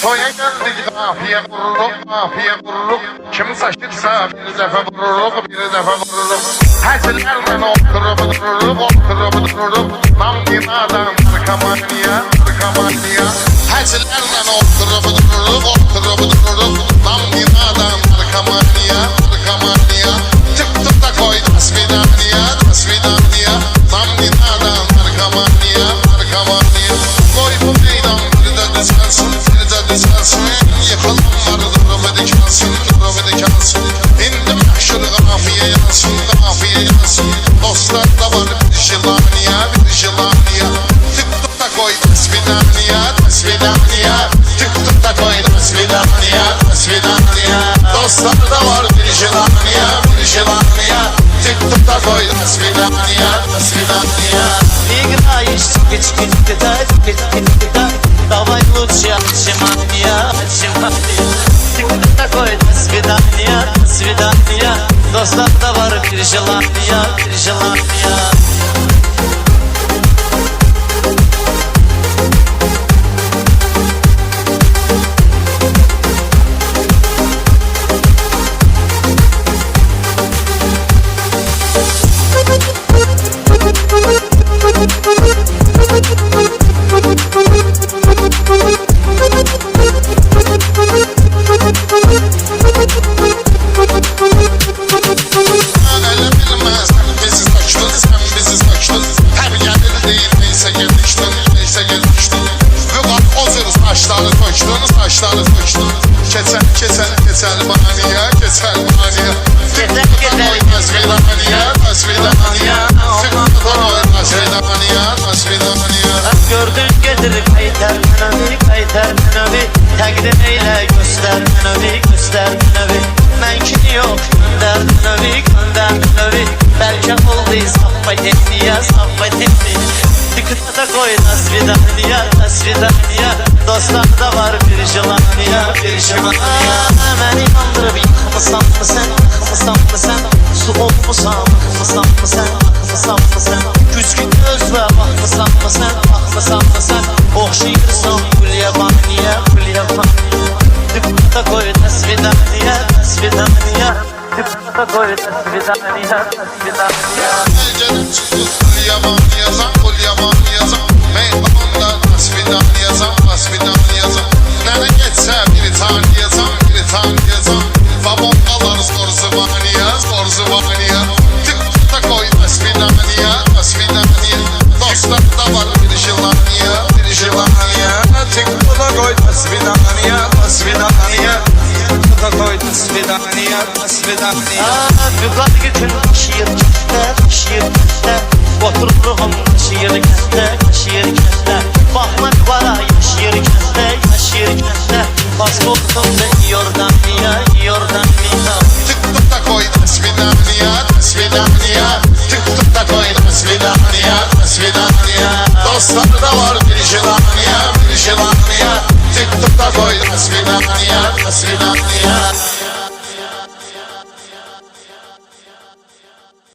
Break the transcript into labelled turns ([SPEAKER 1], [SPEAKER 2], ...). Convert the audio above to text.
[SPEAKER 1] Toya geldik kafiye kuruluk Kim saçırsa bir defa vuruluk Həzillərlə oturup dururuk Nam dinadan narkomaniya Həzillərlə oturup dururuk Nam dinadan narkomaniya Tık da koy dasvidaniya Nam dinadan narkomaniya Koy bu meydan bir de düzelsin Yıkılanlar durumu dikansın İndim yakşır kafiye yansın Dostlar da var bir jilaniya Tık da koy dasvidaniya Tık da koy dasvidaniya Dostlar da var bir jilaniya Tık da koy dasvidaniya
[SPEAKER 2] Играешь, цыпочки, давай лучше отжимания. Ты кто такой? До свидания. Достаточно var bir желание.
[SPEAKER 1] Saçları töktün Keçəl maniya Tık da koy dasvidaniya
[SPEAKER 2] Gördün getir kaytar münəvi Təqdim eylə göstər münəvi Mənkini yox göndər münəvi Bəlkə oldu saffa tepniyə Tıkıta da koy dasvidaniya Dostlar da var bir jelaniya Məni inandırıb yıxmısan mı sən Su olmusan mı sən Küskün gözlə baxmısan mı sən Oxşayırsan gül yabaniyə Tıkıta koy dasvidaniya Tıkıta koy dasvidaniya
[SPEAKER 1] Gecədən çıxdıq gül yabaniyazam Meydanında dasvidaniyazam Nənə geçsə bir taniyazam Babonqalar zor zıvaniya Tık da koy dasvidaniya Dostlar da var bir jilaniya Tık da koy dasvidaniya
[SPEAKER 2] Büqat gün şiir kəstə Otururum şiir kəstə Baxmaqlara yaşayır kəstə Pasportum da Yordaniya
[SPEAKER 1] Tık da koy dasvidaniya Tık da koy dasvidaniya Dostlar da var bir jilaniya Tık da koy dasvidaniya